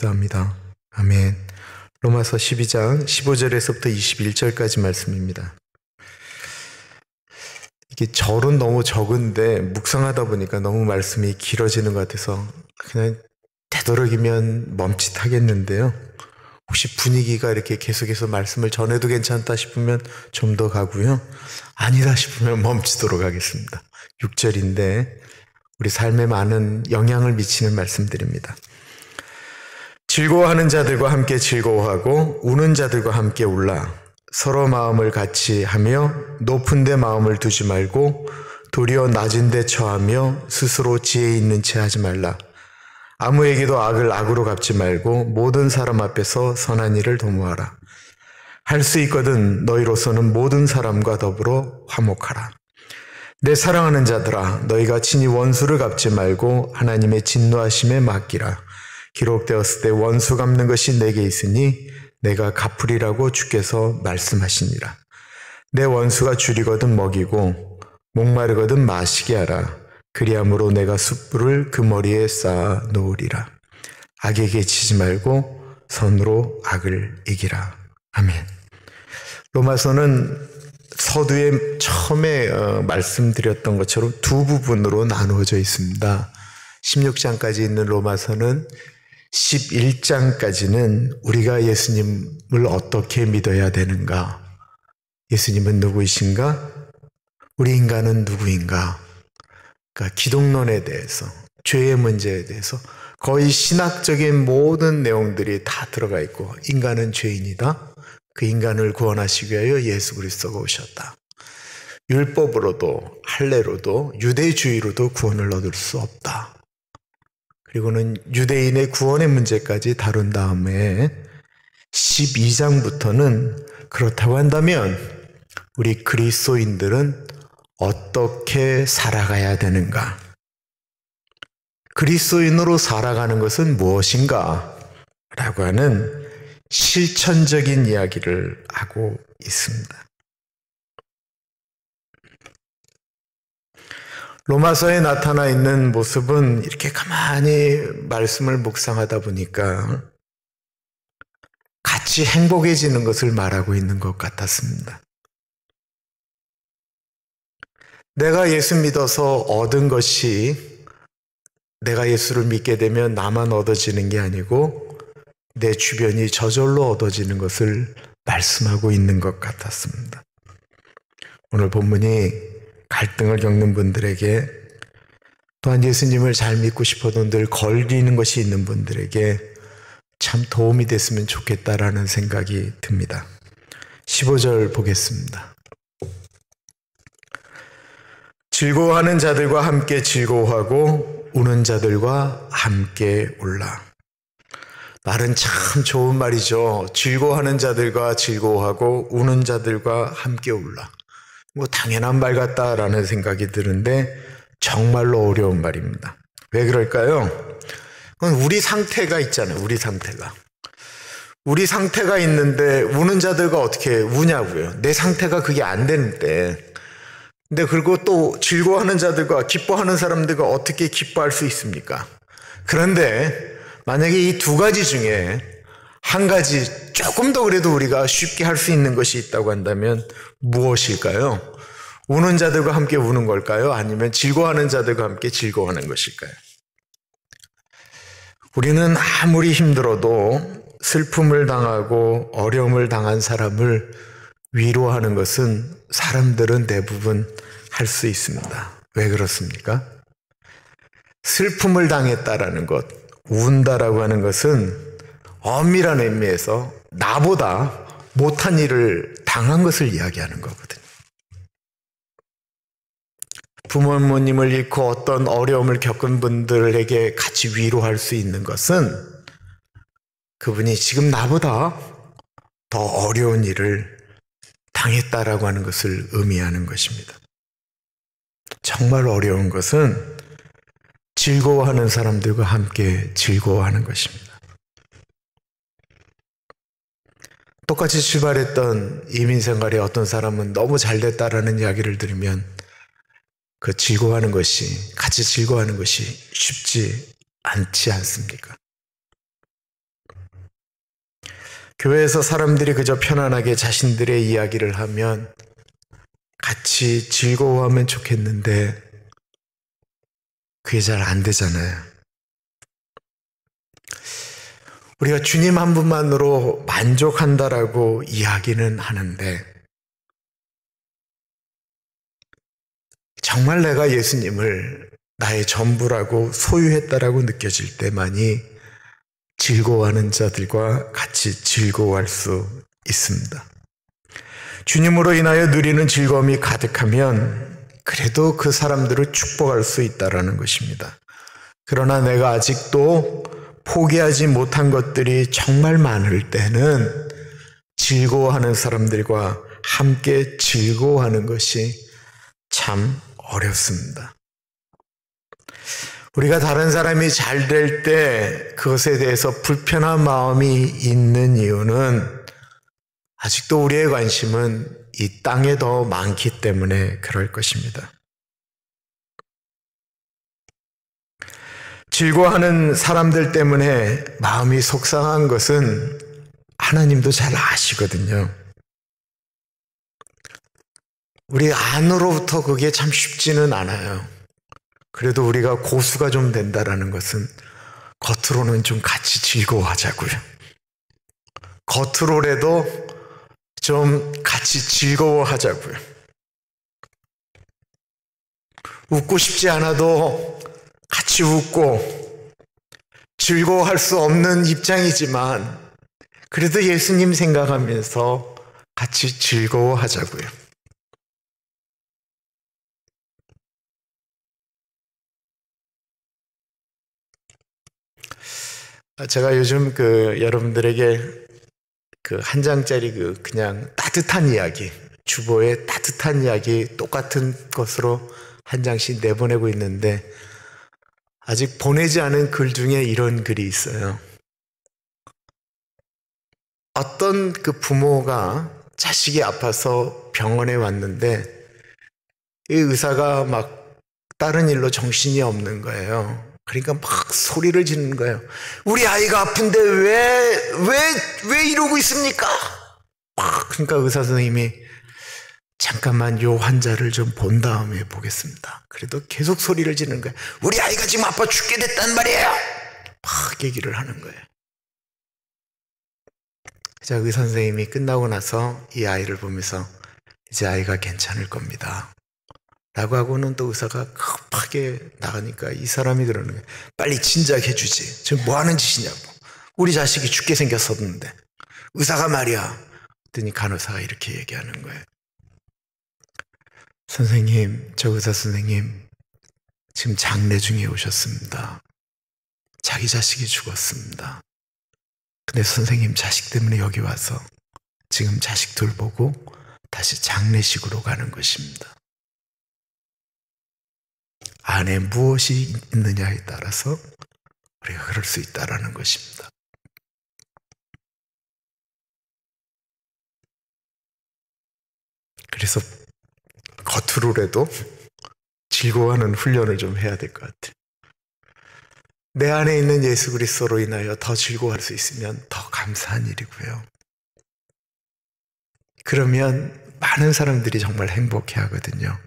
기도합니다. 아멘. 로마서 12장 15절에서부터 21절까지 말씀입니다. 이게 절은 너무 적은데 묵상하다 보니까 너무 말씀이 길어지는 것 같아서 그냥 되도록이면 멈칫하겠는데요. 혹시 분위기가 이렇게 계속해서 말씀을 전해도 괜찮다 싶으면 좀 더 가고요. 아니다 싶으면 멈추도록 하겠습니다. 6절인데 우리 삶에 많은 영향을 미치는 말씀들입니다. 즐거워하는 자들과 함께 즐거워하고 우는 자들과 함께 울라. 서로 마음을 같이 하며 높은 데 마음을 두지 말고 도리어 낮은 데 처하며 스스로 지혜 있는 채 하지 말라. 아무에게도 악을 악으로 갚지 말고 모든 사람 앞에서 선한 일을 도모하라. 할 수 있거든 너희로서는 모든 사람과 더불어 화목하라. 내 사랑하는 자들아, 너희가 친히 원수를 갚지 말고 하나님의 진노하심에 맡기라. 기록되었을 때 원수 갚는 것이 내게 있으니 내가 갚으리라고 주께서 말씀하시니라. 내 원수가 줄이거든 먹이고 목마르거든 마시게 하라. 그리함으로 내가 숯불을 그 머리에 쌓아 놓으리라. 악에게 지지 말고 선으로 악을 이기라. 아멘. 로마서는 서두에 처음에 말씀드렸던 것처럼 두 부분으로 나누어져 있습니다. 16장까지 있는 로마서는 11장까지는 우리가 예수님을 어떻게 믿어야 되는가? 예수님은 누구이신가? 우리 인간은 누구인가? 그러니까 기독론에 대해서, 죄의 문제에 대해서 거의 신학적인 모든 내용들이 다 들어가 있고 인간은 죄인이다. 그 인간을 구원하시기 위하여 예수 그리스도가 오셨다. 율법으로도 할례로도 유대주의로도 구원을 얻을 수 없다. 그리고는 유대인의 구원의 문제까지 다룬 다음에 12장부터는 그렇다고 한다면 우리 그리스도인들은 어떻게 살아가야 되는가? 그리스도인으로 살아가는 것은 무엇인가? 라고 하는 실천적인 이야기를 하고 있습니다. 로마서에 나타나 있는 모습은 이렇게 가만히 말씀을 묵상하다 보니까 같이 행복해지는 것을 말하고 있는 것 같았습니다. 내가 예수 믿어서 얻은 것이 내가 예수를 믿게 되면 나만 얻어지는 게 아니고 내 주변이 저절로 얻어지는 것을 말씀하고 있는 것 같았습니다. 오늘 본문이 갈등을 겪는 분들에게 또한 예수님을 잘 믿고 싶어도 늘 걸리는 것이 있는 분들에게 참 도움이 됐으면 좋겠다라는 생각이 듭니다. 15절 보겠습니다. 즐거워하는 자들과 함께 즐거워하고 우는 자들과 함께 울라. 말은 참 좋은 말이죠. 즐거워하는 자들과 즐거워하고 우는 자들과 함께 울라. 뭐 당연한 말 같다라는 생각이 드는데 정말로 어려운 말입니다. 왜 그럴까요? 그건 우리 상태가 있잖아요. 우리 상태가 있는데 우는 자들과 어떻게 우냐고요. 내 상태가 그게 안 되는데. 근데 그리고 또 즐거워하는 자들과 기뻐하는 사람들과 어떻게 기뻐할 수 있습니까? 그런데 만약에 이 두 가지 중에 한 가지 조금 더 그래도 우리가 쉽게 할 수 있는 것이 있다고 한다면 무엇일까요? 우는 자들과 함께 우는 걸까요? 아니면 즐거워하는 자들과 함께 즐거워하는 것일까요? 우리는 아무리 힘들어도 슬픔을 당하고 어려움을 당한 사람을 위로하는 것은 사람들은 대부분 할 수 있습니다. 왜 그렇습니까? 슬픔을 당했다라는 것, 운다라고 하는 것은 엄밀한 의미에서 나보다 못한 일을 당한 것을 이야기하는 거거든요. 부모님을 잃고 어떤 어려움을 겪은 분들에게 같이 위로할 수 있는 것은 그분이 지금 나보다 더 어려운 일을 당했다라고 하는 것을 의미하는 것입니다. 정말 어려운 것은 즐거워하는 사람들과 함께 즐거워하는 것입니다. 똑같이 출발했던 이민생활에 어떤 사람은 너무 잘됐다라는 이야기를 들으면 그 즐거워하는 것이, 같이 즐거워하는 것이 쉽지 않지 않습니까? 교회에서 사람들이 그저 편안하게 자신들의 이야기를 하면 같이 즐거워하면 좋겠는데 그게 잘 안 되잖아요. 우리가 주님 한 분만으로 만족한다라고 이야기는 하는데 정말 내가 예수님을 나의 전부라고 소유했다라고 느껴질 때만이 즐거워하는 자들과 같이 즐거워할 수 있습니다. 주님으로 인하여 누리는 즐거움이 가득하면 그래도 그 사람들을 축복할 수 있다라는 것입니다. 그러나 내가 아직도 포기하지 못한 것들이 정말 많을 때는 즐거워하는 사람들과 함께 즐거워하는 것이 참 어렵습니다. 우리가 다른 사람이 잘 될 때 그것에 대해서 불편한 마음이 있는 이유는 아직도 우리의 관심은 이 땅에 더 많기 때문에 그럴 것입니다. 즐거워하는 사람들 때문에 마음이 속상한 것은 하나님도 잘 아시거든요. 우리 안으로부터 그게 참 쉽지는 않아요. 그래도 우리가 고수가 좀 된다라는 것은 겉으로는 좀 같이 즐거워하자고요. 겉으로라도 좀 같이 즐거워하자고요. 웃고 싶지 않아도 같이 웃고 즐거워할 수 없는 입장이지만 그래도 예수님 생각하면서 같이 즐거워하자고요. 제가 요즘 여러분들에게 한 장짜리 그냥 따뜻한 이야기, 주보에 따뜻한 이야기 똑같은 것으로 한 장씩 내보내고 있는데 아직 보내지 않은 글 중에 이런 글이 있어요. 어떤 부모가 자식이 아파서 병원에 왔는데 이 의사가 막 다른 일로 정신이 없는 거예요. 그러니까 막 소리를 지르는 거예요. 우리 아이가 아픈데 왜 이러고 있습니까? 그러니까 의사 선생님이 잠깐만 요 환자를 좀 본 다음에 보겠습니다. 그래도 계속 소리를 지르는 거예요. 우리 아이가 지금 아파 죽게 됐단 말이에요. 막 얘기를 하는 거예요. 자, 의사 선생님이 끝나고 나서 이 아이를 보면서 이제 아이가 괜찮을 겁니다 라고 하고는 또 의사가 급하게 나가니까 이 사람이 그러는 거예요. 빨리 진작해 주지. 지금 뭐 하는 짓이냐고. 우리 자식이 죽게 생겼었는데. 의사가 말이야. 그랬더니 간호사가 이렇게 얘기하는 거예요. 선생님, 저 의사 선생님 지금 장례 중에 오셨습니다. 자기 자식이 죽었습니다. 근데 선생님 자식 때문에 여기 와서 지금 자식 돌보고 다시 장례식으로 가는 것입니다. 안에 무엇이 있느냐에 따라서 우리가 그럴 수 있다라는 것입니다. 그래서 겉으로라도 즐거워하는 훈련을 좀 해야 될 것 같아요. 내 안에 있는 예수 그리스도로 인하여 더 즐거워할 수 있으면 더 감사한 일이고요. 그러면 많은 사람들이 정말 행복해 하거든요.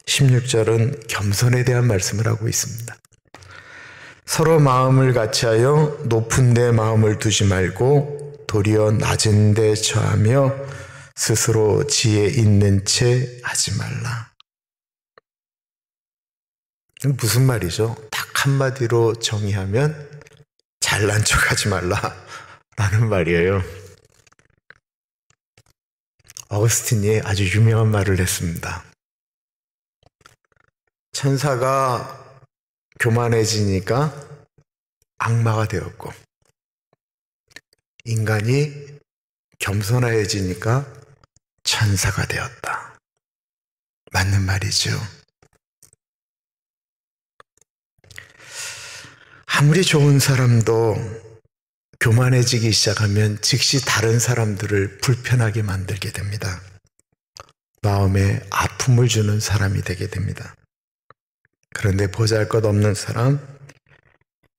16절은 겸손에 대한 말씀을 하고 있습니다. 서로 마음을 같이하여 높은 데 마음을 두지 말고 도리어 낮은 데 처하며 스스로 지혜 있는 채 하지 말라. 무슨 말이죠? 딱 한마디로 정의하면 잘난 척하지 말라라는 말이에요. 어거스틴이 아주 유명한 말을 했습니다. 천사가 교만해지니까 악마가 되었고 인간이 겸손해지니까 천사가 되었다. 맞는 말이죠. 아무리 좋은 사람도 교만해지기 시작하면 즉시 다른 사람들을 불편하게 만들게 됩니다. 마음에 아픔을 주는 사람이 되게 됩니다. 그런데 보잘것없는 사람,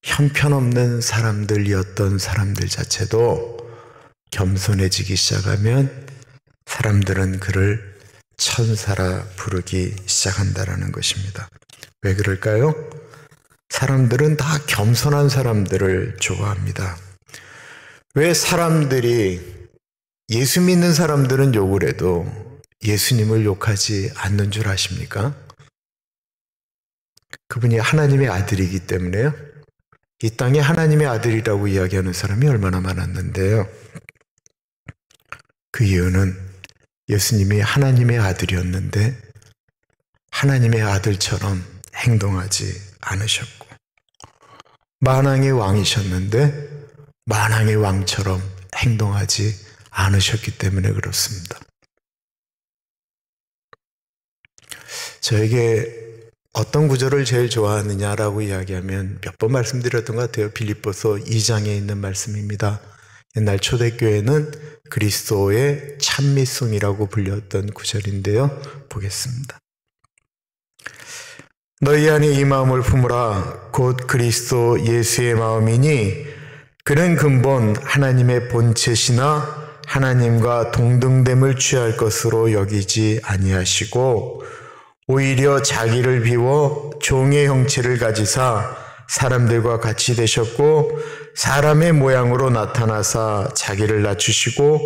형편없는 사람들이었던 사람들 자체도 겸손해지기 시작하면 사람들은 그를 천사라 부르기 시작한다라는 것입니다. 왜 그럴까요? 사람들은 다 겸손한 사람들을 좋아합니다. 왜 사람들이 예수 믿는 사람들은 욕을 해도 예수님을 욕하지 않는 줄 아십니까? 그분이 하나님의 아들이기 때문에요. 이 땅에 하나님의 아들이라고 이야기하는 사람이 얼마나 많았는데요. 그 이유는 예수님이 하나님의 아들이었는데 하나님의 아들처럼 행동하지 않으셨고, 만왕의 왕이셨는데 만왕의 왕처럼 행동하지 않으셨기 때문에 그렇습니다. 저에게 어떤 구절을 제일 좋아하느냐라고 이야기하면 몇 번 말씀드렸던 것 같아요. 빌립보서 2장에 있는 말씀입니다. 옛날 초대교회는 그리스도의 찬미송이라고 불렸던 구절인데요. 보겠습니다. 너희 안에 이 마음을 품으라. 곧 그리스도 예수의 마음이니 그는 근본 하나님의 본체시나 하나님과 동등됨을 취할 것으로 여기지 아니하시고 오히려 자기를 비워 종의 형체를 가지사 사람들과 같이 되셨고 사람의 모양으로 나타나사 자기를 낮추시고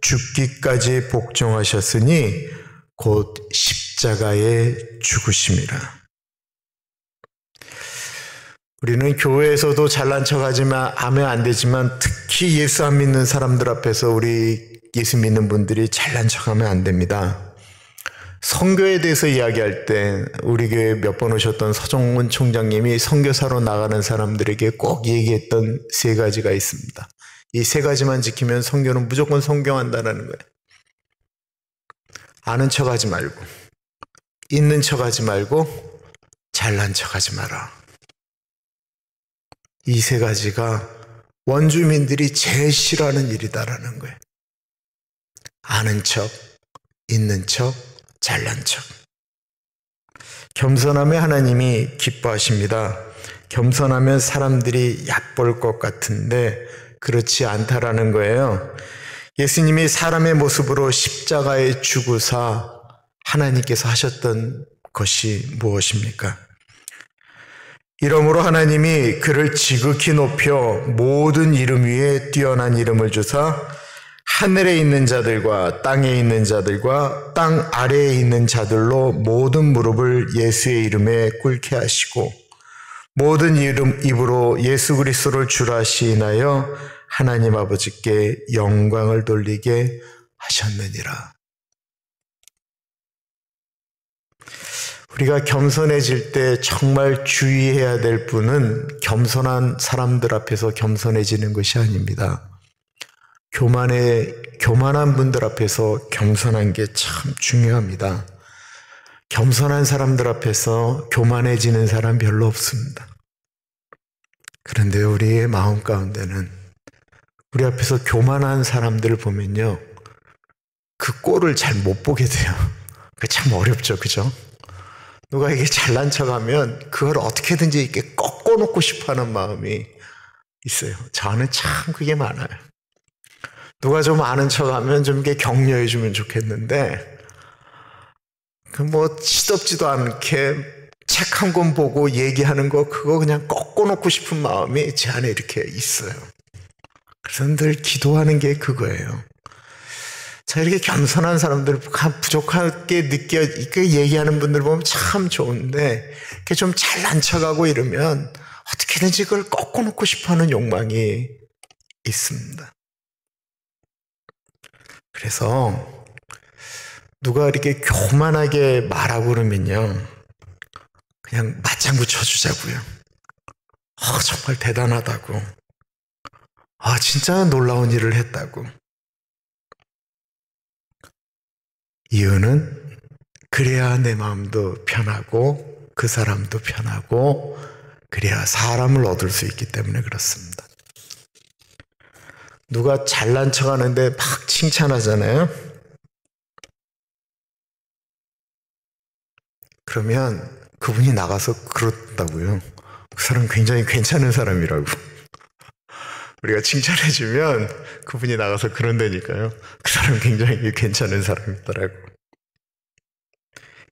죽기까지 복종하셨으니 곧 십자가에 죽으심이라. 우리는 교회에서도 잘난 척하면 안 되지만 특히 예수 안 믿는 사람들 앞에서 우리 예수 믿는 분들이 잘난 척하면 안 됩니다. 선교에 대해서 이야기할 때 우리 교회 몇 번 오셨던 서정문 총장님이 선교사로 나가는 사람들에게 꼭 얘기했던 세 가지가 있습니다. 이 세 가지만 지키면 선교는 무조건 성공한다는 거예요. 아는 척하지 말고, 있는 척하지 말고, 잘난 척하지 마라. 이 세 가지가 원주민들이 제일 싫어하는 일이다라는 거예요. 아는 척, 있는 척, 잘난 척. 겸손함에 하나님이 기뻐하십니다. 겸손하면 사람들이 얕볼 것 같은데 그렇지 않다라는 거예요. 예수님이 사람의 모습으로 십자가에 죽으사 하나님께서 하셨던 것이 무엇입니까? 이러므로 하나님이 그를 지극히 높여 모든 이름 위에 뛰어난 이름을 주사 하늘에 있는 자들과 땅에 있는 자들과 땅 아래에 있는 자들로 모든 무릎을 예수의 이름에 꿇게 하시고 모든 입으로 예수 그리스도를 주라 시인하여 하나님 아버지께 영광을 돌리게 하셨느니라. 우리가 겸손해질 때 정말 주의해야 될 분은 겸손한 사람들 앞에서 겸손해지는 것이 아닙니다. 교만한 분들 앞에서 겸손한 게 참 중요합니다. 겸손한 사람들 앞에서 교만해지는 사람 별로 없습니다. 그런데 우리의 마음 가운데는 우리 앞에서 교만한 사람들을 보면요, 그 꼴을 잘 못 보게 돼요. 그게 참 어렵죠, 그죠? 누가 이게 잘난 척하면 그걸 어떻게든지 이렇게 꺾어놓고 싶어하는 마음이 있어요. 저는 참 그게 많아요. 누가 좀 아는 척하면 좀 이렇게 격려해주면 좋겠는데, 그 뭐 시덥지도 않게 책 한 권 보고 얘기하는 거 그거 그냥 꺾어놓고 싶은 마음이 제 안에 이렇게 있어요. 그래서 늘 기도하는 게 그거예요. 자, 이렇게 겸손한 사람들, 부족하게 이렇게 얘기하는 분들 보면 참 좋은데, 이렇게 좀 잘난 척하고 이러면 어떻게든지 그걸 꺾어놓고 싶어 하는 욕망이 있습니다. 그래서 누가 이렇게 교만하게 말하고 그러면요, 그냥 맞장구 쳐주자고요. 정말 대단하다고. 진짜 놀라운 일을 했다고. 이유는 그래야 내 마음도 편하고 그 사람도 편하고 그래야 사람을 얻을 수 있기 때문에 그렇습니다. 누가 잘난 척하는데 막 칭찬하잖아요. 그러면 그분이 나가서 그렇다고요. 그 사람 굉장히 괜찮은 사람이라고. 우리가 칭찬해주면 그분이 나가서 그런다니까요. 그 사람 굉장히 괜찮은 사람이더라고.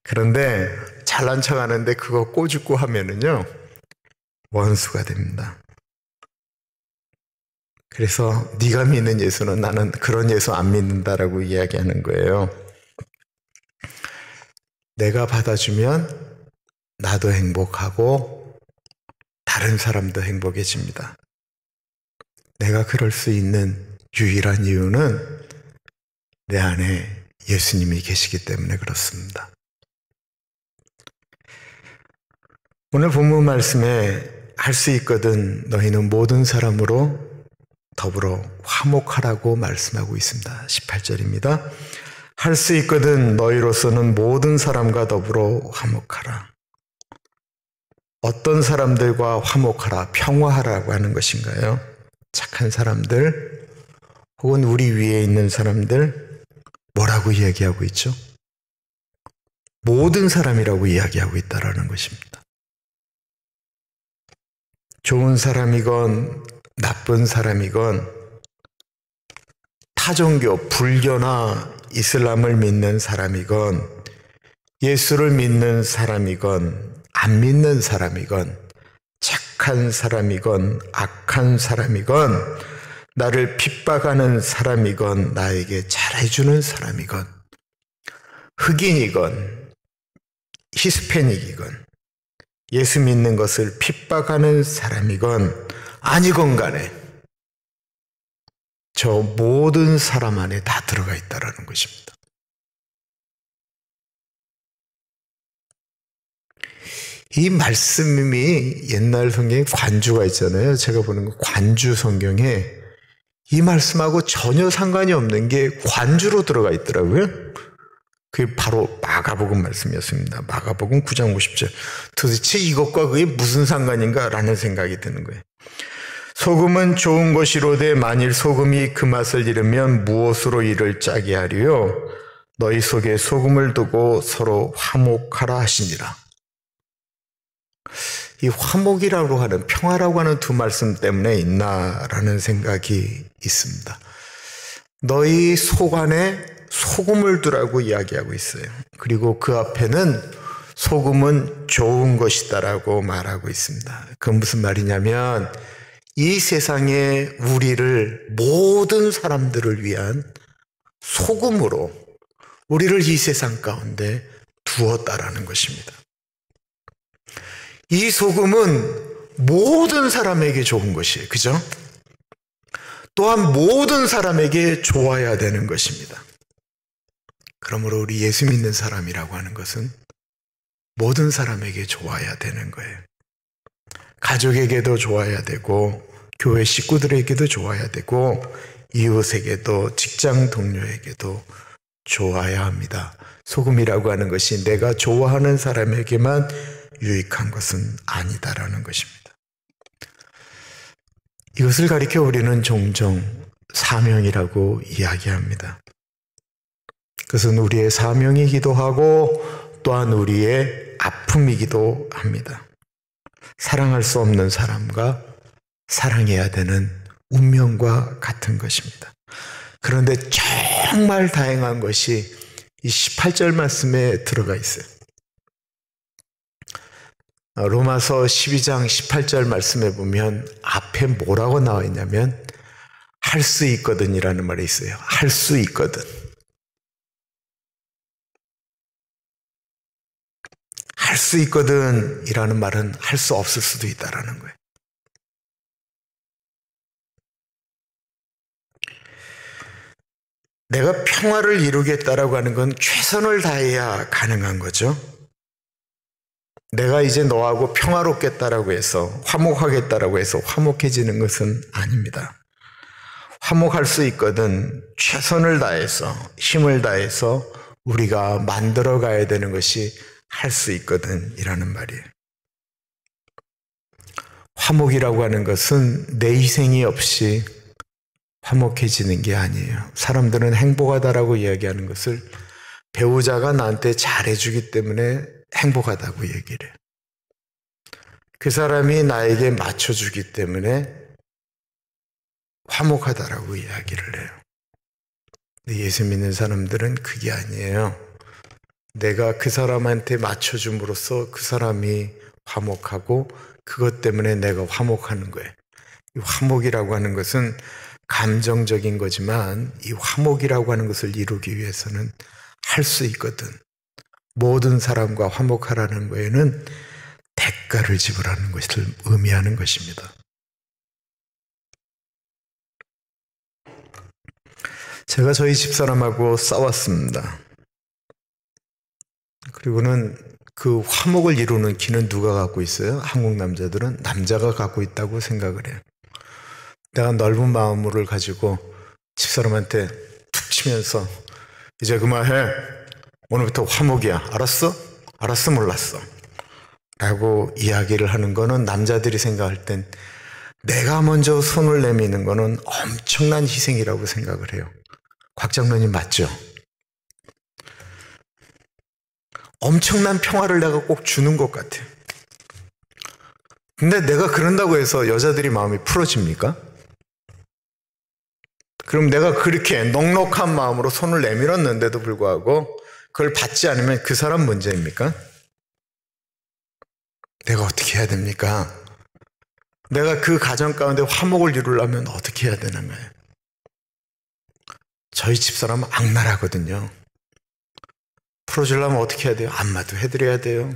그런데 잘난 척 하는데 그거 꼬집고 하면은요, 원수가 됩니다. 그래서 네가 믿는 예수는 나는 그런 예수 안 믿는다라고 이야기하는 거예요. 내가 받아주면 나도 행복하고 다른 사람도 행복해집니다. 내가 그럴 수 있는 유일한 이유는 내 안에 예수님이 계시기 때문에 그렇습니다. 오늘 본문 말씀에 할 수 있거든 너희는 모든 사람으로 더불어 화목하라고 말씀하고 있습니다. 18절입니다. 할 수 있거든 너희로서는 모든 사람과 더불어 화목하라. 어떤 사람들과 화목하라, 평화하라고 하는 것인가요? 착한 사람들 혹은 우리 위에 있는 사람들 뭐라고 이야기하고 있죠? 모든 사람이라고 이야기하고 있다라는 것입니다. 좋은 사람이건 나쁜 사람이건 타종교, 불교나 이슬람을 믿는 사람이건 예수를 믿는 사람이건 안 믿는 사람이건 착한 사람이건 악한 사람이건 나를 핍박하는 사람이건 나에게 잘해주는 사람이건 흑인이건 히스패닉이건 예수 믿는 것을 핍박하는 사람이건 아니건 간에 저 모든 사람 안에 다 들어가 있다는 것입니다. 이 말씀이 옛날 성경에 관주가 있잖아요. 제가 보는 거 관주 성경에 이 말씀하고 전혀 상관이 없는 게 관주로 들어가 있더라고요. 그게 바로 마가복음 말씀이었습니다. 마가복음 9장 50절. 도대체 이것과 그게 무슨 상관인가 라는 생각이 드는 거예요. 소금은 좋은 것이로되 만일 소금이 그 맛을 잃으면 무엇으로 이를 짜게 하리요? 너희 속에 소금을 두고 서로 화목하라 하시니라. 이 화목이라고 하는 평화라고 하는 두 말씀 때문에 있나라는 생각이 있습니다. 너희 속 안에 소금을 두라고 이야기하고 있어요. 그리고 그 앞에는 소금은 좋은 것이다라고 말하고 있습니다. 그건 무슨 말이냐면 이 세상에 우리를 모든 사람들을 위한 소금으로 우리를 이 세상 가운데 두었다라는 것입니다. 이 소금은 모든 사람에게 좋은 것이에요. 그죠? 또한 모든 사람에게 좋아야 되는 것입니다. 그러므로 우리 예수 믿는 사람이라고 하는 것은 모든 사람에게 좋아야 되는 거예요. 가족에게도 좋아야 되고 교회 식구들에게도 좋아야 되고 이웃에게도 직장 동료에게도 좋아야 합니다. 소금이라고 하는 것이 내가 좋아하는 사람에게만 유익한 것은 아니다라는 것입니다. 이것을 가리켜 우리는 종종 사명이라고 이야기합니다. 그것은 우리의 사명이기도 하고 또한 우리의 아픔이기도 합니다. 사랑할 수 없는 사람과 사랑해야 되는 운명과 같은 것입니다. 그런데 정말 다행한 것이 이 18절 말씀에 들어가 있어요. 로마서 12장 18절 말씀에 보면 앞에 뭐라고 나와 있냐면 할 수 있거든이라는 말이 있어요. 할 수 있거든. 할 수 있거든 이라는 말은 할 수 없을 수도 있다라는 거예요. 내가 평화를 이루겠다라고 하는 건 최선을 다해야 가능한 거죠. 내가 이제 너하고 평화롭겠다라고 해서 화목하겠다라고 해서 화목해지는 것은 아닙니다. 화목할 수 있거든 최선을 다해서 힘을 다해서 우리가 만들어 가야 되는 것이 할 수 있거든 이라는 말이에요. 화목이라고 하는 것은 내 희생이 없이 화목해지는 게 아니에요. 사람들은 행복하다라고 이야기하는 것을 배우자가 나한테 잘해주기 때문에 행복하다고 얘기를 해요. 그 사람이 나에게 맞춰주기 때문에 화목하다라고 이야기를 해요. 근데 예수 믿는 사람들은 그게 아니에요. 내가 그 사람한테 맞춰줌으로써 그 사람이 화목하고 그것 때문에 내가 화목하는 거예요. 이 화목이라고 하는 것은 감정적인 거지만 이 화목이라고 하는 것을 이루기 위해서는 할 수 있거든. 모든 사람과 화목하라는 거에는 대가를 지불하는 것을 의미하는 것입니다. 제가 저희 집사람하고 싸웠습니다. 그리고는 그 화목을 이루는 기는 누가 갖고 있어요? 한국 남자들은 남자가 갖고 있다고 생각을 해요. 내가 넓은 마음을 가지고 집사람한테 툭 치면서 이제 그만해. 오늘부터 화목이야. 알았어? 알았어? 몰랐어? 라고 이야기를 하는 거는 남자들이 생각할 땐 내가 먼저 손을 내미는 거는 엄청난 희생이라고 생각을 해요. 곽 장로님 맞죠? 엄청난 평화를 내가 꼭 주는 것 같아요. 근데 내가 그런다고 해서 여자들이 마음이 풀어집니까? 그럼 내가 그렇게 넉넉한 마음으로 손을 내밀었는데도 불구하고 그걸 받지 않으면 그 사람 문제입니까? 내가 어떻게 해야 됩니까? 내가 그 가정 가운데 화목을 이루려면 어떻게 해야 되는 거예요? 저희 집사람은 악랄하거든요. 풀어주려면 어떻게 해야 돼요? 안마도 해드려야 돼요.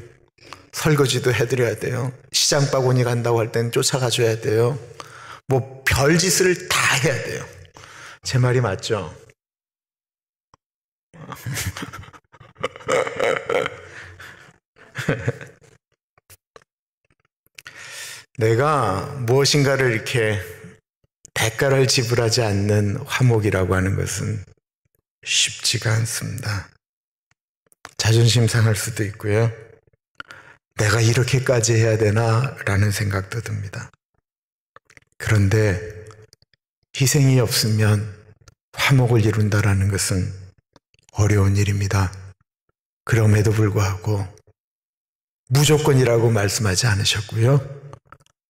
설거지도 해드려야 돼요. 시장 바구니 간다고 할 땐 쫓아가줘야 돼요. 뭐 별짓을 다 해야 돼요. 제 말이 맞죠? 내가 무엇인가를 이렇게 대가를 지불하지 않는 화목이라고 하는 것은 쉽지가 않습니다. 자존심 상할 수도 있고요. 내가 이렇게까지 해야 되나? 라는 생각도 듭니다. 그런데 희생이 없으면 화목을 이룬다라는 것은 어려운 일입니다. 그럼에도 불구하고 무조건이라고 말씀하지 않으셨고요.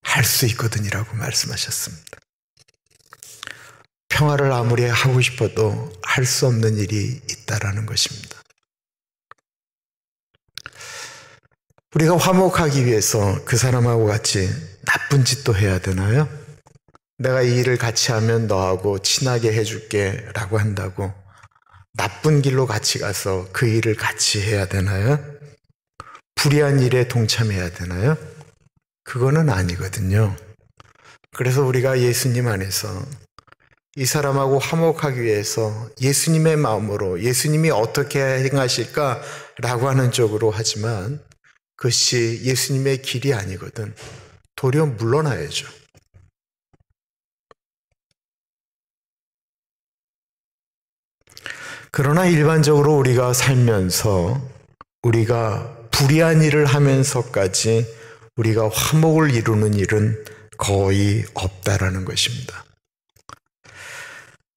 할 수 있거든이라고 말씀하셨습니다. 평화를 아무리 하고 싶어도 할 수 없는 일이 있다라는 것입니다. 우리가 화목하기 위해서 그 사람하고 같이 나쁜 짓도 해야 되나요? 내가 이 일을 같이 하면 너하고 친하게 해줄게 라고 한다고 나쁜 길로 같이 가서 그 일을 같이 해야 되나요? 불의한 일에 동참해야 되나요? 그거는 아니거든요. 그래서 우리가 예수님 안에서 이 사람하고 화목하기 위해서 예수님의 마음으로 예수님이 어떻게 행하실까라고 하는 쪽으로 하지만 그것이 예수님의 길이 아니거든. 도리어 물러나야죠. 그러나 일반적으로 우리가 살면서 우리가 불의한 일을 하면서까지 우리가 화목을 이루는 일은 거의 없다라는 것입니다.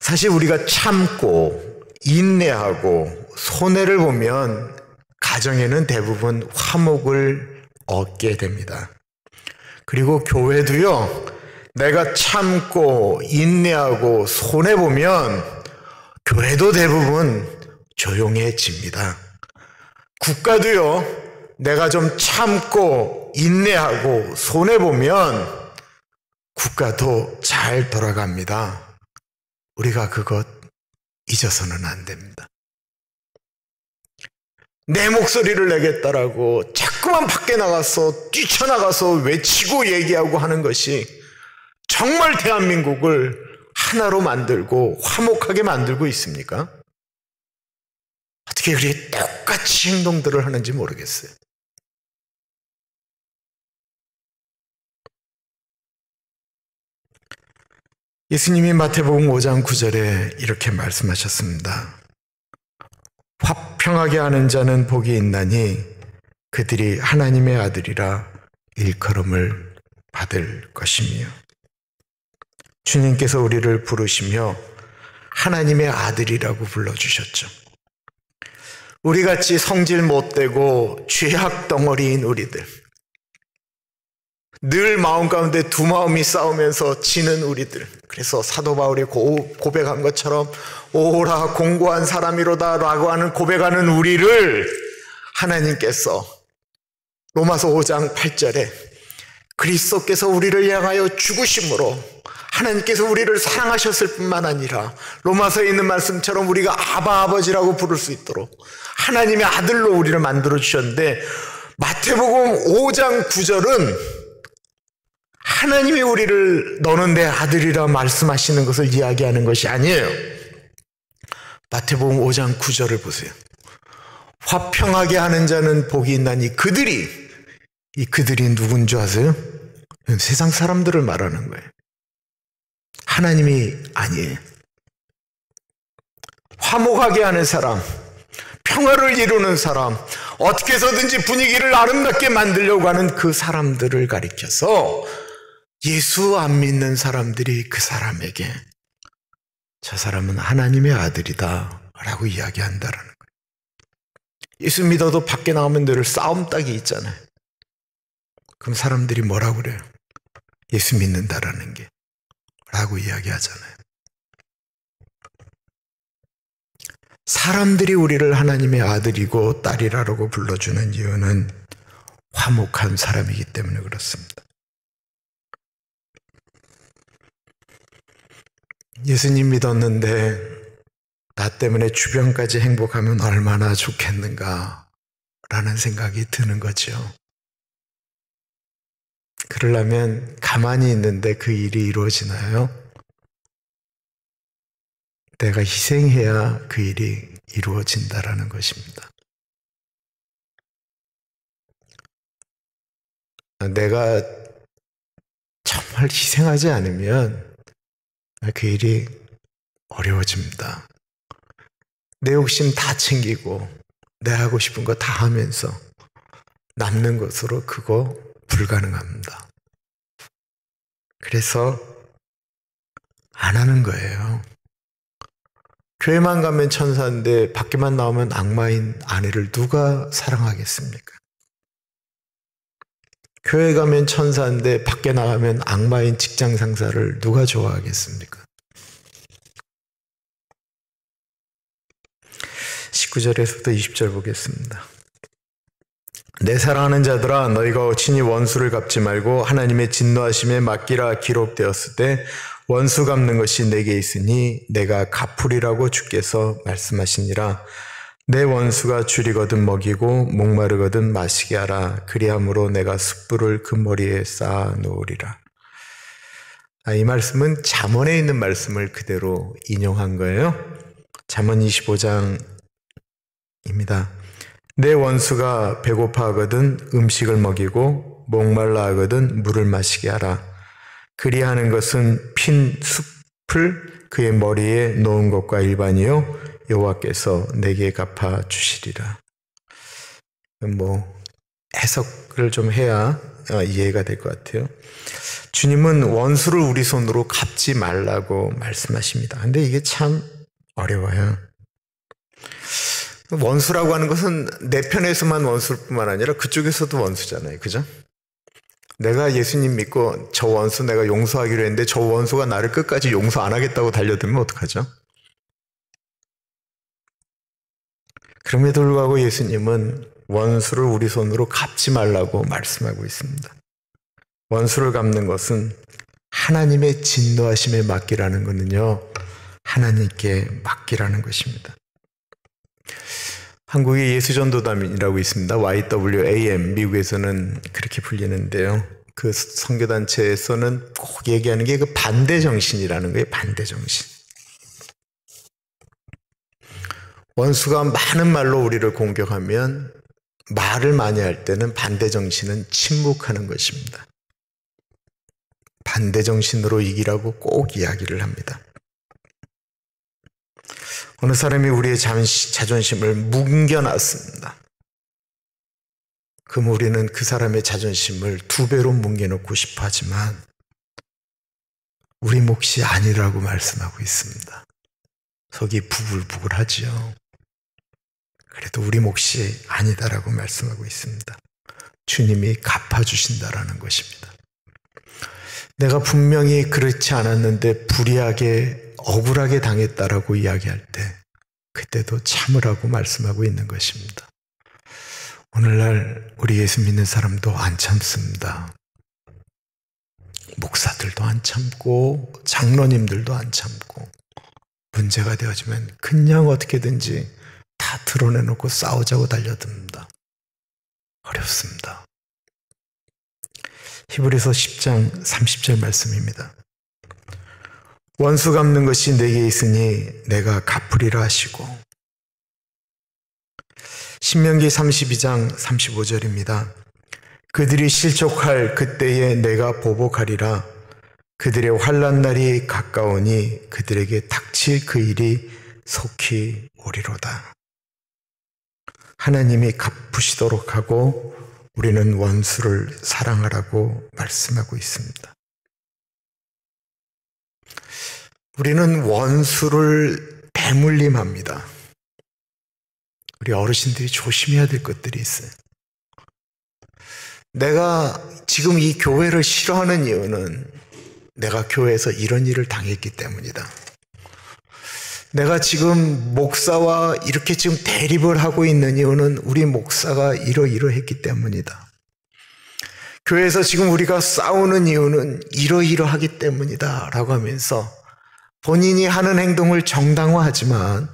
사실 우리가 참고 인내하고 손해를 보면 가정에는 대부분 화목을 얻게 됩니다. 그리고 교회도요, 내가 참고 인내하고 손해보면 교회도 대부분 조용해집니다. 국가도요, 내가 좀 참고 인내하고 손해보면 국가도 잘 돌아갑니다. 우리가 그것 잊어서는 안 됩니다. 내 목소리를 내겠다라고 자꾸만 밖에 나가서 뛰쳐나가서 외치고 얘기하고 하는 것이 정말 대한민국을 하나로 만들고 화목하게 만들고 있습니까? 어떻게 그렇게 똑같이 행동들을 하는지 모르겠어요. 예수님이 마태복음 5장 9절에 이렇게 말씀하셨습니다. 화평하게 하는 자는 복이 있나니 그들이 하나님의 아들이라 일컬음을 받을 것이며, 주님께서 우리를 부르시며 하나님의 아들이라고 불러주셨죠. 우리같이 성질 못되고 죄악 덩어리인 우리들, 늘 마음 가운데 두 마음이 싸우면서 지는 우리들. 그래서 사도 바울이 고백한 것처럼 오라 공고한 사람이로다 라고 하는 고백하는 우리를 하나님께서 로마서 5장 8절에 그리스도께서 우리를 향하여 죽으심으로 하나님께서 우리를 사랑하셨을 뿐만 아니라 로마서에 있는 말씀처럼 우리가 아바 아버지라고 부를 수 있도록 하나님의 아들로 우리를 만들어 주셨는데, 마태복음 5장 9절은 하나님이 우리를 너는 내 아들이라 말씀하시는 것을 이야기하는 것이 아니에요. 마태복음 5장 9절을 보세요. 화평하게 하는 자는 복이 있나니 그들이 누군 줄 아세요? 세상 사람들을 말하는 거예요. 하나님이 아니에요. 화목하게 하는 사람, 평화를 이루는 사람, 어떻게 해서든지 분위기를 아름답게 만들려고 하는 그 사람들을 가리켜서 예수 안 믿는 사람들이 그 사람에게 저 사람은 하나님의 아들이다 라고 이야기한다라는 거예요. 예수 믿어도 밖에 나오면 늘 싸움닭이 있잖아요. 그럼 사람들이 뭐라고 그래요? 예수 믿는다라는 게 라고 이야기하잖아요. 사람들이 우리를 하나님의 아들이고 딸이라고 불러주는 이유는 화목한 사람이기 때문에 그렇습니다. 예수님 믿었는데 나 때문에 주변까지 행복하면 얼마나 좋겠는가 라는 생각이 드는 거죠. 그러려면 가만히 있는데 그 일이 이루어지나요? 내가 희생해야 그 일이 이루어진다라는 것입니다. 내가 정말 희생하지 않으면 그 일이 어려워집니다. 내 욕심 다 챙기고 내 하고 싶은 거 다 하면서 남는 것으로 그거 불가능합니다. 그래서 안 하는 거예요. 교회만 가면 천사인데 밖에만 나오면 악마인 아내를 누가 사랑하겠습니까? 교회 가면 천사인데 밖에 나가면 악마인 직장 상사를 누가 좋아하겠습니까? 19절에서부터 20절 보겠습니다. 내 사랑하는 자들아, 너희가 친히 원수를 갚지 말고 하나님의 진노하심에 맡기라 기록되었을 때 원수 갚는 것이 내게 있으니 내가 갚으리라고 주께서 말씀하시니라. 내 원수가 줄이거든 먹이고 목마르거든 마시게 하라. 그리함으로 내가 숯불을 그 머리에 쌓아 놓으리라. 이 말씀은 잠언에 있는 말씀을 그대로 인용한 거예요. 잠언 25장입니다. 내 원수가 배고파하거든 음식을 먹이고 목말라 하거든 물을 마시게 하라. 그리하는 것은 핀 숲을 그의 머리에 놓은 것과 일반이요 여호와께서 내게 갚아 주시리라. 해석을 좀 해야 이해가 될 것 같아요. 주님은 원수를 우리 손으로 갚지 말라고 말씀하십니다. 근데 이게 참 어려워요. 원수라고 하는 것은 내 편에서만 원수일 뿐만 아니라 그쪽에서도 원수잖아요. 그죠? 내가 예수님 믿고 저 원수 내가 용서하기로 했는데 저 원수가 나를 끝까지 용서 안 하겠다고 달려들면 어떡하죠? 그럼에도 불구하고 예수님은 원수를 우리 손으로 갚지 말라고 말씀하고 있습니다. 원수를 갚는 것은 하나님의 진노하심에 맡기라는 것은요, 하나님께 맡기라는 것입니다. 한국에 예수전도단이라고 있습니다. YWAM, 미국에서는 그렇게 불리는데요. 그 선교단체에서는 꼭 얘기하는 게 그 반대정신이라는 거예요. 반대정신. 원수가 많은 말로 우리를 공격하면 말을 많이 할 때는 반대정신은 침묵하는 것입니다. 반대정신으로 이기라고 꼭 이야기를 합니다. 어느 사람이 우리의 자존심을 뭉겨놨습니다. 그럼 우리는 그 사람의 자존심을 2배로 뭉개놓고 싶어 하지만 우리 몫이 아니라고 말씀하고 있습니다. 속이 부글부글하지요. 그래도 우리 몫이 아니다라고 말씀하고 있습니다. 주님이 갚아주신다라는 것입니다. 내가 분명히 그렇지 않았는데 불의하게 억울하게 당했다라고 이야기할 때 그때도 참으라고 말씀하고 있는 것입니다. 오늘날 우리 예수 믿는 사람도 안 참습니다. 목사들도 안 참고 장로님들도 안 참고 문제가 되어지면 그냥 어떻게든지 다 드러내놓고 싸우자고 달려듭니다. 어렵습니다. 히브리서 10장 30절 말씀입니다. 원수 갚는 것이 내게 있으니 내가 갚으리라 하시고, 신명기 32장 35절입니다. 그들이 실족할 그때에 내가 보복하리라. 그들의 환난 날이 가까우니 그들에게 닥칠 그 일이 속히 오리로다. 하나님이 갚으시도록 하고 우리는 원수를 사랑하라고 말씀하고 있습니다. 우리는 원수를 대물림합니다. 우리 어르신들이 조심해야 될 것들이 있어요. 내가 지금 이 교회를 싫어하는 이유는 내가 교회에서 이런 일을 당했기 때문이다. 내가 지금 목사와 이렇게 지금 대립을 하고 있는 이유는 우리 목사가 이러이러했기 때문이다. 교회에서 지금 우리가 싸우는 이유는 이러이러하기 때문이다 라고 하면서 본인이 하는 행동을 정당화하지만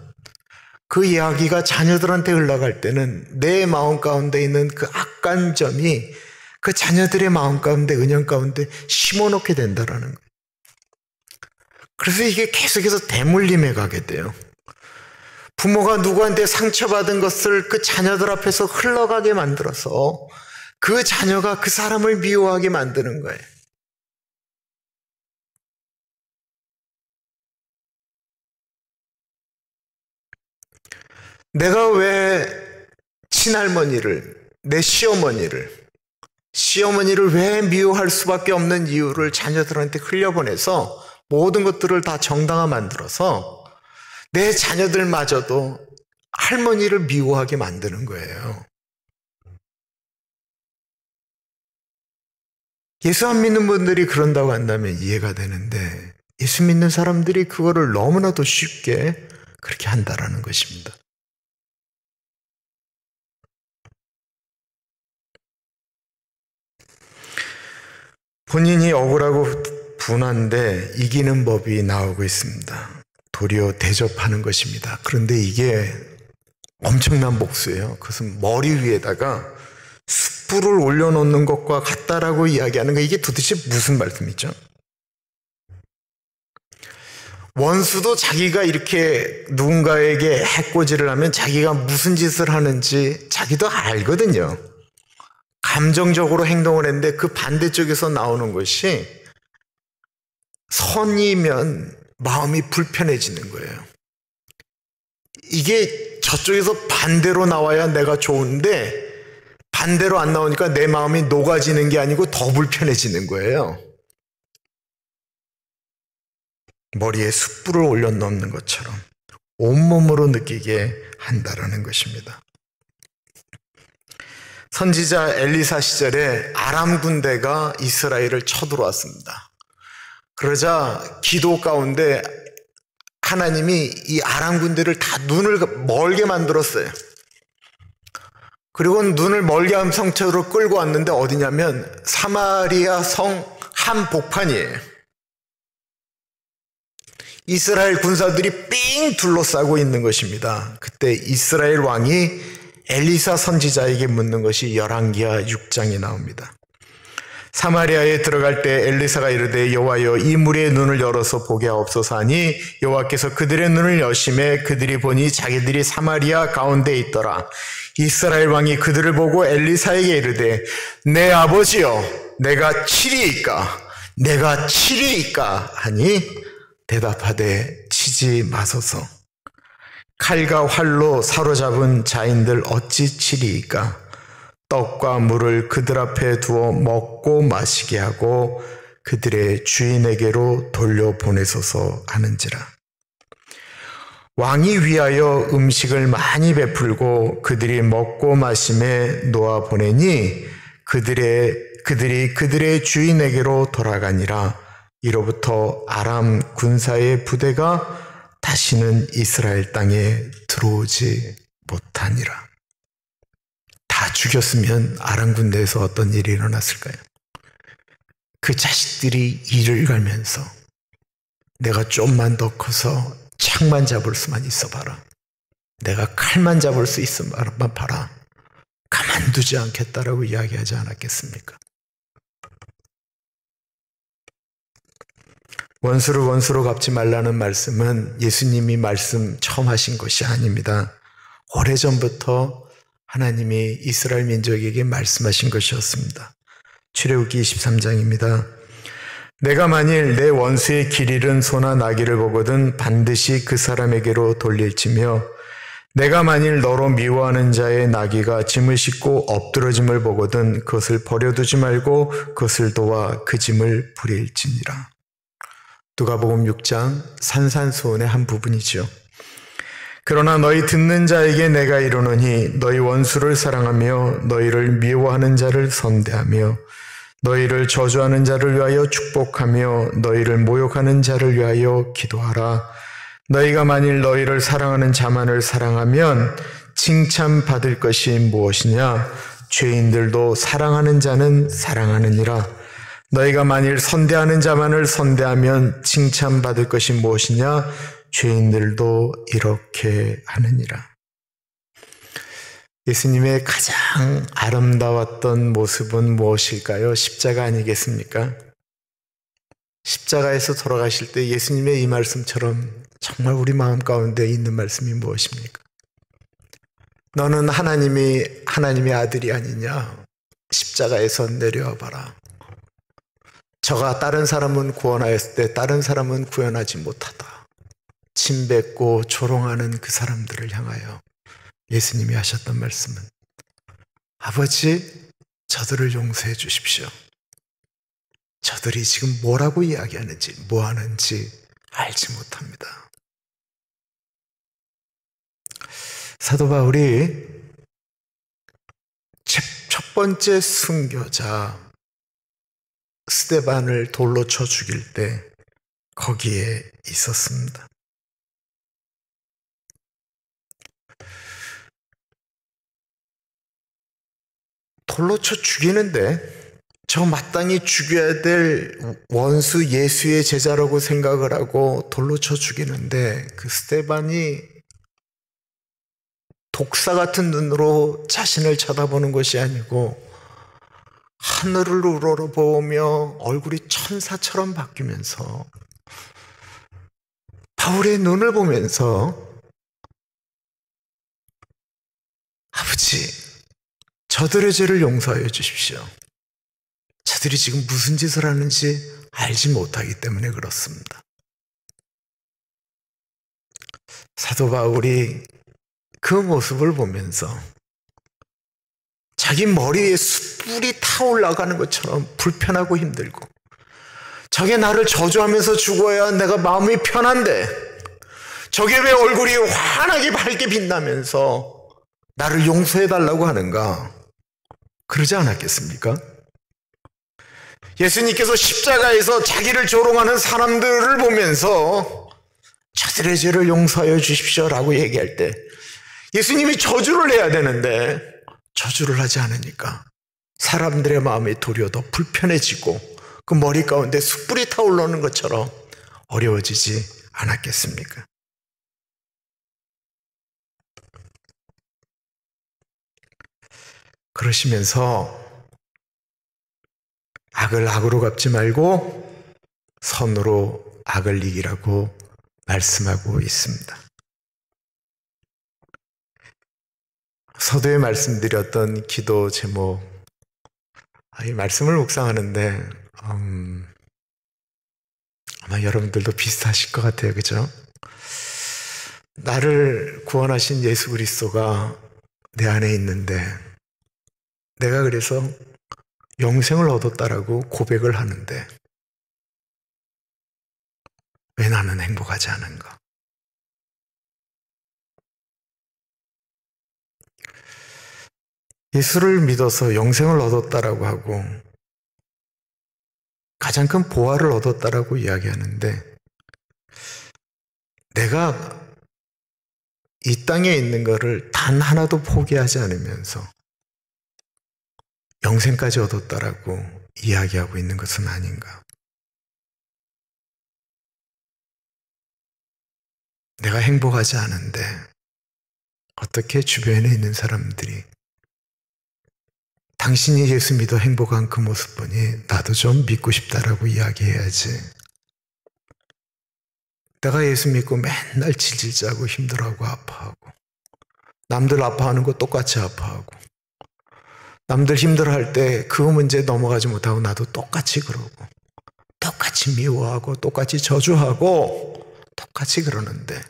그 이야기가 자녀들한테 흘러갈 때는 내 마음 가운데 있는 그 악한 점이 그 자녀들의 마음 가운데, 은영 가운데 심어놓게 된다라는 거예요. 그래서 이게 계속해서 대물림해 가게 돼요. 부모가 누구한테 상처받은 것을 그 자녀들 앞에서 흘러가게 만들어서 그 자녀가 그 사람을 미워하게 만드는 거예요. 내가 왜 친할머니를, 내 시어머니를 왜 미워할 수밖에 없는 이유를 자녀들한테 흘려보내서 모든 것들을 다 정당화 만들어서 내 자녀들마저도 할머니를 미워하게 만드는 거예요. 예수 안 믿는 분들이 그런다고 한다면 이해가 되는데 예수 믿는 사람들이 그거를 너무나도 쉽게 그렇게 한다라는 것입니다. 본인이 억울하고 분한데 이기는 법이 나오고 있습니다. 도리어 대접하는 것입니다. 그런데 이게 엄청난 복수예요. 그것은 머리 위에다가 숯불을 올려놓는 것과 같다라고 이야기하는 거, 이게 도대체 무슨 말씀이죠? 원수도 자기가 이렇게 누군가에게 해코지를 하면 자기가 무슨 짓을 하는지 자기도 알거든요. 감정적으로 행동을 했는데 그 반대쪽에서 나오는 것이 선이면 마음이 불편해지는 거예요. 이게 저쪽에서 반대로 나와야 내가 좋은데 반대로 안 나오니까 내 마음이 녹아지는 게 아니고 더 불편해지는 거예요. 머리에 숯불을 올려놓는 것처럼 온몸으로 느끼게 한다라는 것입니다. 선지자 엘리사 시절에 아람 군대가 이스라엘을 쳐들어왔습니다. 그러자 기도 가운데 하나님이 이 아람 군대를 다 눈을 멀게 만들었어요. 그리고 눈을 멀게 한 상태로 끌고 왔는데 어디냐면 사마리아 성 한복판이에요. 이스라엘 군사들이 삥 둘러싸고 있는 것입니다. 그때 이스라엘 왕이 엘리사 선지자에게 묻는 것이 열왕기하 6장에 나옵니다. 사마리아에 들어갈 때 엘리사가 이르되 여호와여 이 무리의 눈을 열어서 보게 하옵소서 하니 여호와께서 그들의 눈을 여심해 그들이 보니 자기들이 사마리아 가운데 있더라. 이스라엘 왕이 그들을 보고 엘리사에게 이르되 내 아버지여 내가 치리이까 하니 대답하되 치지 마소서. 칼과 활로 사로잡은 자인들 어찌 치리이까. 떡과 물을 그들 앞에 두어 먹고 마시게 하고 그들의 주인에게로 돌려보내소서 하는지라. 왕이 위하여 음식을 많이 베풀고 그들이 먹고 마심에 놓아 보내니 그들이 그들의 주인에게로 돌아가니라. 이로부터 아람 군사의 부대가 다시는 이스라엘 땅에 들어오지 못하니라. 다 죽였으면 아람 군대에서 어떤 일이 일어났을까요? 그 자식들이 이를 갈면서 내가 좀만 더 커서 창만 잡을 수만 있어봐라. 내가 칼만 잡을 수 있으면 봐라. 가만두지 않겠다라고 이야기하지 않았겠습니까? 원수를 원수로 갚지 말라는 말씀은 예수님이 말씀 처음 하신 것이 아닙니다. 오래전부터 하나님이 이스라엘 민족에게 말씀하신 것이었습니다. 출애굽기 23장입니다. 내가 만일 내 원수의 길 잃은 소나 나귀를 보거든 반드시 그 사람에게로 돌릴지며 내가 만일 너로 미워하는 자의 나귀가 짐을 싣고 엎드러짐을 보거든 그것을 버려두지 말고 그것을 도와 그 짐을 부릴지니라. 누가복음 6장 산산수훈의 한 부분이죠. 그러나 너희 듣는 자에게 내가 이르노니 너희 원수를 사랑하며 너희를 미워하는 자를 선대하며 너희를 저주하는 자를 위하여 축복하며 너희를 모욕하는 자를 위하여 기도하라. 너희가 만일 너희를 사랑하는 자만을 사랑하면 칭찬받을 것이 무엇이냐? 죄인들도 사랑하는 자는 사랑하느니라. 너희가 만일 선대하는 자만을 선대하면 칭찬받을 것이 무엇이냐? 죄인들도 이렇게 하느니라. 예수님의 가장 아름다웠던 모습은 무엇일까요? 십자가 아니겠습니까? 십자가에서 돌아가실 때 예수님의 이 말씀처럼 정말 우리 마음 가운데 있는 말씀이 무엇입니까? 너는 하나님의 아들이 아니냐? 십자가에서 내려와 봐라. 저가 다른 사람은 구원하였을 때 다른 사람은 구원하지 못하다. 침뱉고 조롱하는 그 사람들을 향하여 예수님이 하셨던 말씀은 아버지, 저들을 용서해 주십시오. 저들이 지금 뭐라고 이야기하는지, 뭐 하는지 알지 못합니다. 사도 바울이 첫 번째 순교자 스데반을 돌로 쳐 죽일 때 거기에 있었습니다. 돌로 쳐 죽이는데 저 마땅히 죽여야 될 원수 예수의 제자라고 생각을 하고 돌로 쳐 죽이는데 그 스데반이 독사 같은 눈으로 자신을 쳐다보는 것이 아니고 하늘을 우러러보며 얼굴이 천사처럼 바뀌면서 바울의 눈을 보면서 아버지, 저들의 죄를 용서하여 주십시오. 저들이 지금 무슨 짓을 하는지 알지 못하기 때문에 그렇습니다. 사도 바울이 그 모습을 보면서 자기 머리에 숯불이 타올라가는 것처럼 불편하고 힘들고 저게 나를 저주하면서 죽어야 내가 마음이 편한데 저게 왜 얼굴이 환하게 밝게 빛나면서 나를 용서해달라고 하는가? 그러지 않았겠습니까? 예수님께서 십자가에서 자기를 조롱하는 사람들을 보면서 저들의 죄를 용서하여 주십시오라고 얘기할 때 예수님이 저주를 해야 되는데 저주를 하지 않으니까 사람들의 마음이 도리어 더 불편해지고 그 머리 가운데 숯불이 타올라오는 것처럼 어려워지지 않았겠습니까? 그러시면서 악을 악으로 갚지 말고 선으로 악을 이기라고 말씀하고 있습니다. 서두에 말씀드렸던 기도 제목, 이 말씀을 묵상하는데 아마 여러분들도 비슷하실 것 같아요. 그죠? 나를 구원하신 예수 그리스도가 내 안에 있는데 내가 그래서 영생을 얻었다라고 고백을 하는데 왜 나는 행복하지 않은가? 예수를 믿어서 영생을 얻었다라고 하고 가장 큰 보화를 얻었다라고 이야기하는데, 내가 이 땅에 있는 것을 단 하나도 포기하지 않으면서 영생까지 얻었다라고 이야기하고 있는 것은 아닌가. 내가 행복하지 않은데 어떻게 주변에 있는 사람들이 당신이 예수 믿어 행복한 그 모습 보니 나도 좀 믿고 싶다라고 이야기해야지. 내가 예수 믿고 맨날 질질 짜고 힘들어하고 아파하고, 남들 아파하는 거 똑같이 아파하고, 남들 힘들어할 때 그 문제 넘어가지 못하고 나도 똑같이 그러고, 똑같이 미워하고 똑같이 저주하고 똑같이 그러는데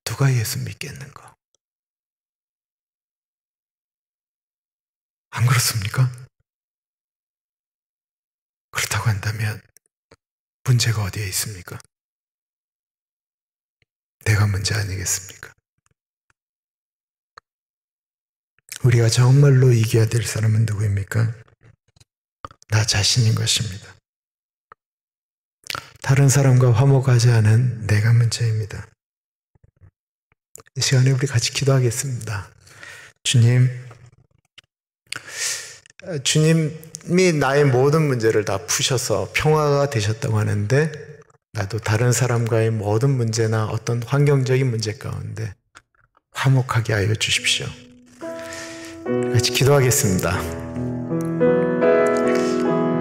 누가 예수 믿겠는가? 안 그렇습니까? 그렇다고 한다면 문제가 어디에 있습니까? 내가 문제 아니겠습니까? 우리가 정말로 이겨야 될 사람은 누구입니까? 나 자신인 것입니다. 다른 사람과 화목하지 않은 내가 문제입니다. 이 시간에 우리 같이 기도하겠습니다. 주님이 나의 모든 문제를 다 푸셔서 평화가 되셨다고 하는데, 나도 다른 사람과의 모든 문제나 어떤 환경적인 문제 가운데 화목하게 하여 주십시오. 같이 기도하겠습니다.